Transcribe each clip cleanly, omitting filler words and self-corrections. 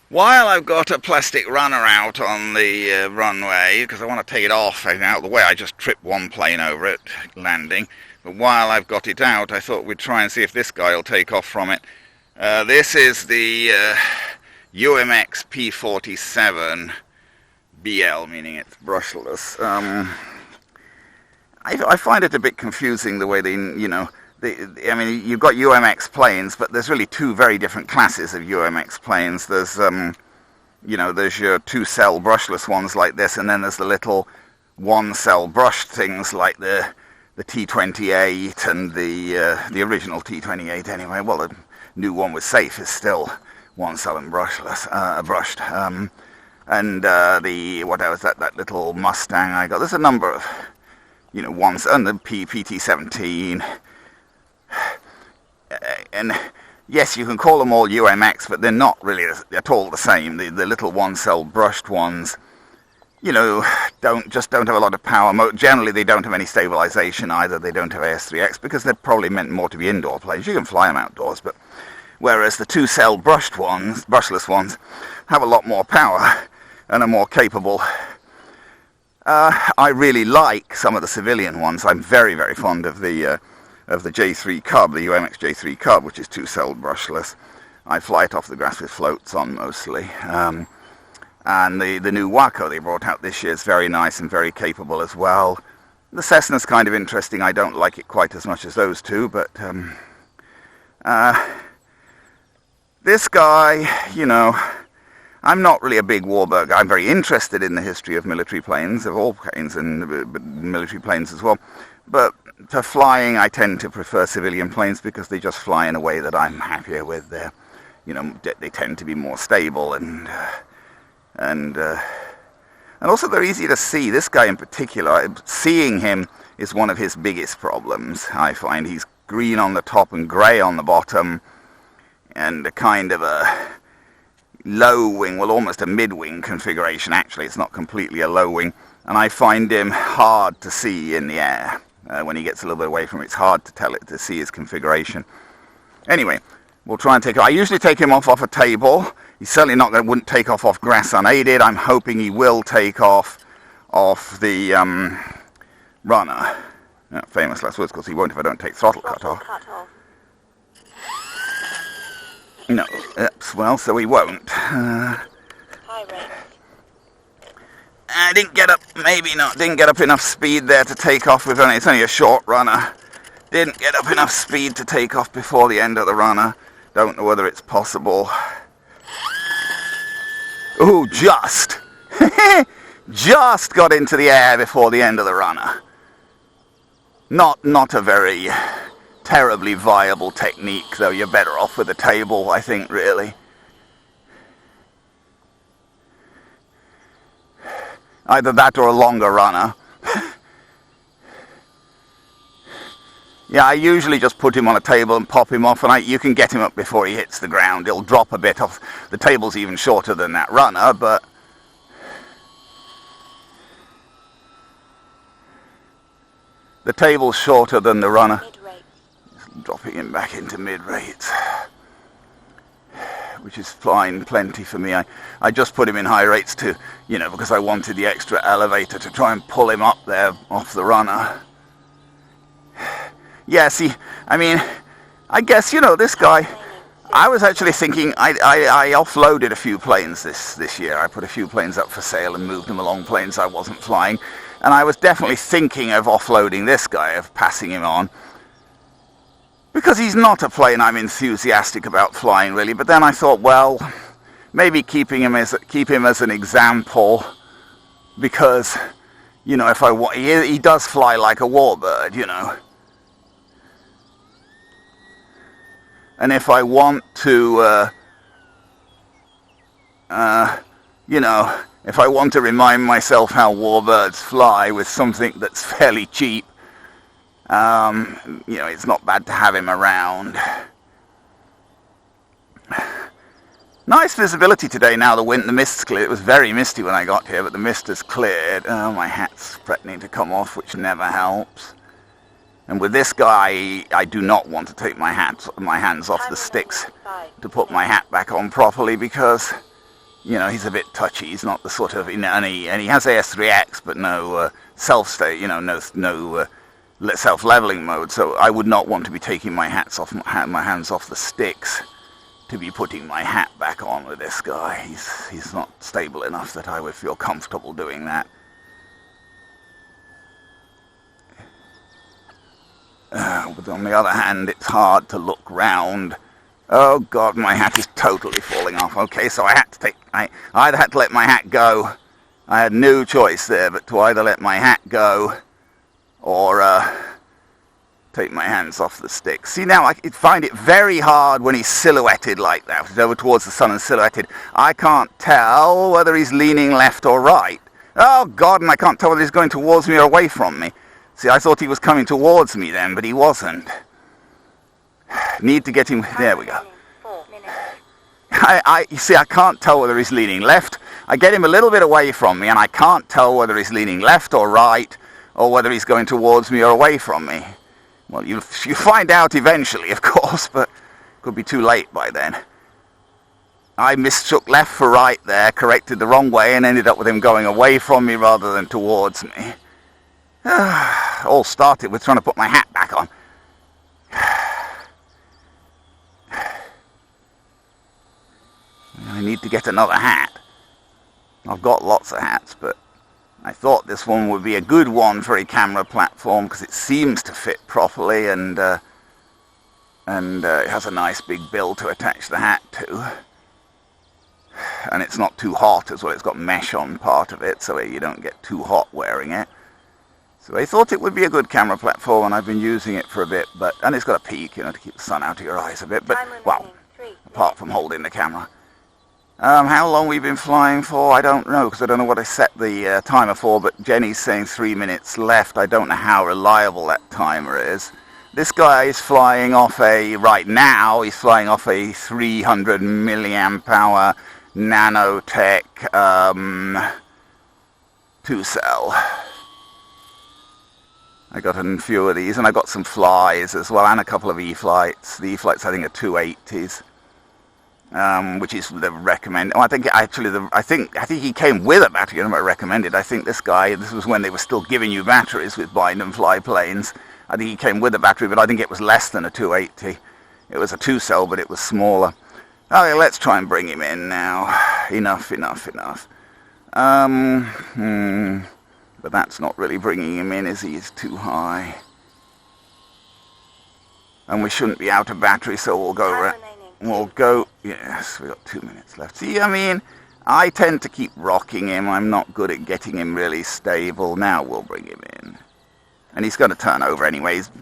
While I've got a plastic runner out on the runway, because I want to take it off out of the way, I just tripped one plane over it landing. But while I've got it out, I thought we'd try and see if this guy will take off from it. This is the UMX P-47 BL, meaning it's brushless. I find it a bit confusing the way they, I mean, you've got UMX planes, but there's really two very different classes of UMX planes. There's, there's your two-cell brushless ones like this, and then there's the little one-cell brushed things like the T28 and the original T28 anyway. Well, the new one with safe is still one-cell and brushless, brushed. And what else? That little Mustang I got. There's a number of, ones, and the PT-17. And yes, you can call them all UMX, but they're not really at all the same. The little one-cell brushed ones, don't have a lot of power. Generally, they don't have any stabilization either. They don't have AS3X because they're probably meant more to be indoor planes. You can fly them outdoors, but whereas the two-cell brushless ones, have a lot more power and are more capable. I really like some of the civilian ones. I'm very, very fond of the J3 Cub, the UMX J3 Cub, which is two-celled brushless. I fly it off the grass with floats on mostly. And the new Waco they brought out this year is very nice and very capable as well. The Cessna's kind of interesting. I don't like it quite as much as those two, but this guy, I'm not really a big warbird guy. I'm very interested in the history of military planes, of all kinds, and military planes as well. But for flying, I tend to prefer civilian planes because they just fly in a way that I'm happier with. They tend to be more stable and also they're easy to see. This guy in particular, seeing him is one of his biggest problems. I find he's green on the top and grey on the bottom, and a kind of a low wing, well, almost a mid-wing configuration. Actually, it's not completely a low wing, and I find him hard to see in the air. When he gets a little bit away from it, it's hard to see his configuration. Anyway, we'll try and take him. I usually take him off a table. He's certainly wouldn't take off grass unaided. I'm hoping he will take off the runner. Famous last words, because he won't if I don't take throttle cut off. No, well, so he won't. I didn't get up enough speed there to take off with it's only a short runner. Didn't get up enough speed to take off before the end of the runner. Don't know whether it's possible. Ooh, just got into the air before the end of the runner. Not a very terribly viable technique, though. You're better off with a table, I think, really. Either that or a longer runner. Yeah, I usually just put him on a table and pop him off, and you can get him up before he hits the ground. He'll drop a bit off. The table's even shorter than that runner, but the table's shorter than the runner. Just dropping him back into mid-rate, which is fine, plenty for me. I just put him in high rates to, because I wanted the extra elevator to try and pull him up there off the runner. Yeah, see, I mean, I guess, this guy, I was actually thinking, I offloaded a few planes this year. I put a few planes up for sale and moved them along planes I wasn't flying. And I was definitely thinking of offloading this guy, of passing him on. Because he's not a plane I'm enthusiastic about flying, really. But then I thought, well, maybe keep him as an example. Because, he does fly like a warbird, And if I want to, if I want to remind myself how warbirds fly with something that's fairly cheap, it's not bad to have him around. Nice visibility today now. The mist's cleared. It was very misty when I got here, but the mist has cleared. Oh, my hat's threatening to come off, which never helps. And with this guy, I do not want to take my hands off the sticks to put my hat back on properly, because you know, he's a bit touchy. He's not the sort of, you know, and he has AS3X, but no self-state, you know, no self-leveling mode. So I would not want to be taking my hands off the sticks to be putting my hat back on with this guy. He's not stable enough that I would feel comfortable doing that. But on the other hand, it's hard to look round. Oh God, my hat is totally falling off. Okay, so I either had to let my hat go. I had no choice there but to either let my hat go or take my hands off the stick. See, now I find it very hard when he's silhouetted like that. He's over towards the sun and silhouetted. I can't tell whether he's leaning left or right. Oh God, and I can't tell whether he's going towards me or away from me. See, I thought he was coming towards me then, but he wasn't. Need to get him... There we go. You see, I can't tell whether he's leaning left. I get him a little bit away from me, and I can't tell whether he's leaning left or right, or whether he's going towards me or away from me. Well, you find out eventually, of course, but it could be too late by then. I mistook left for right there, corrected the wrong way, and ended up with him going away from me rather than towards me. All started with trying to put my hat back on. I need to get another hat. I've got lots of hats, but I thought this one would be a good one for a camera platform because it seems to fit properly, and it has a nice big bill to attach the hat to. And it's not too hot as well. It's got mesh on part of it, so you don't get too hot wearing it. So I thought it would be a good camera platform, and I've been using it for a bit, and it's got a peak, you know, to keep the sun out of your eyes a bit, but, well, apart from holding the camera. How long we've been flying for, I don't know, because I don't know what I set the timer for, but Jenny's saying 3 minutes left. I don't know how reliable that timer is. This guy is flying off right now, he's flying off a 300 milliamp hour nanotech 2-cell. I got a few of these, and I got some flies as well, and a couple of E-flites. The E-flites, I think, are 280s, which is the recommended. Oh, I think he came with a battery. I don't know what recommended. I think this was when they were still giving you batteries with bind and fly planes. I think he came with a battery, but I think it was less than a 280. It was a 2-cell, but it was smaller. Okay, let's try and bring him in now. Enough. But that's not really bringing him in, is he? He's too high. And we shouldn't be out of battery, so we'll go... Yes, we've got 2 minutes left. See, I mean, I tend to keep rocking him. I'm not good at getting him really stable. Now we'll bring him in. And he's going to turn over anyways.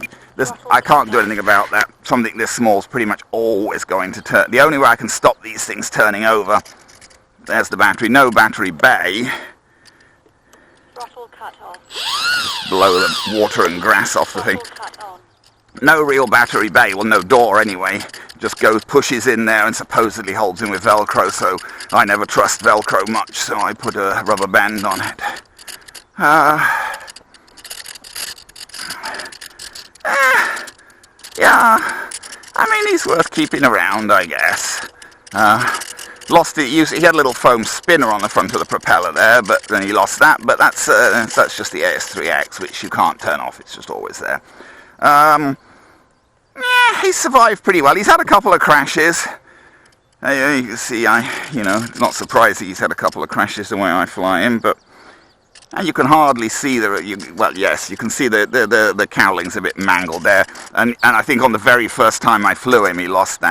I can't do anything about that. Something this small is pretty much always going to turn. The only way I can stop these things turning over... There's the battery. No battery bay. Just blow the water and grass off the thing. No real battery bay, well, no door anyway. Just pushes in there and supposedly holds in with Velcro, so I never trust Velcro much, so I put a rubber band on it. Yeah, I mean, he's worth keeping around, I guess. Lost it. He had a little foam spinner on the front of the propeller there, but then he lost that. But that's just the AS3X, which you can't turn off. It's just always there. Yeah, he's survived pretty well. He's had a couple of crashes. You can see, it's not surprising he's had a couple of crashes the way I fly him, but and you can hardly see yes, you can see the cowling's a bit mangled there. And I think on the very first time I flew him, he lost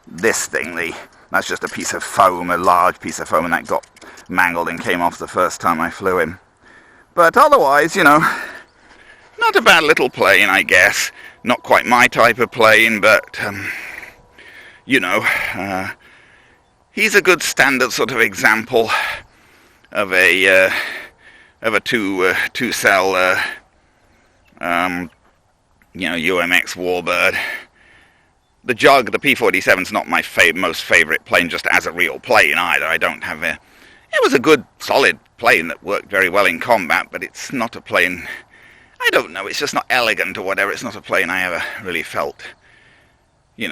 this thing. That's just a piece of foam, a large piece of foam, and that got mangled and came off the first time I flew him. But otherwise, not a bad little plane, I guess. Not quite my type of plane, but, he's a good standard sort of example of a two-cell, UMX warbird. The Jug, the P-47 is not my most favorite plane just as a real plane either. I don't have it was a good, solid plane that worked very well in combat, but it's not a plane, I don't know, it's just not elegant or whatever. It's not a plane I ever really felt, it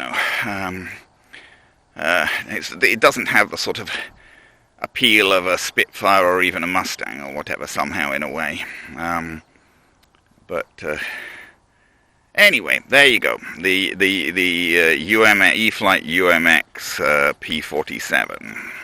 doesn't have the sort of appeal of a Spitfire or even a Mustang or whatever somehow in a way. Anyway, there you go. The E-flite UMX P-47.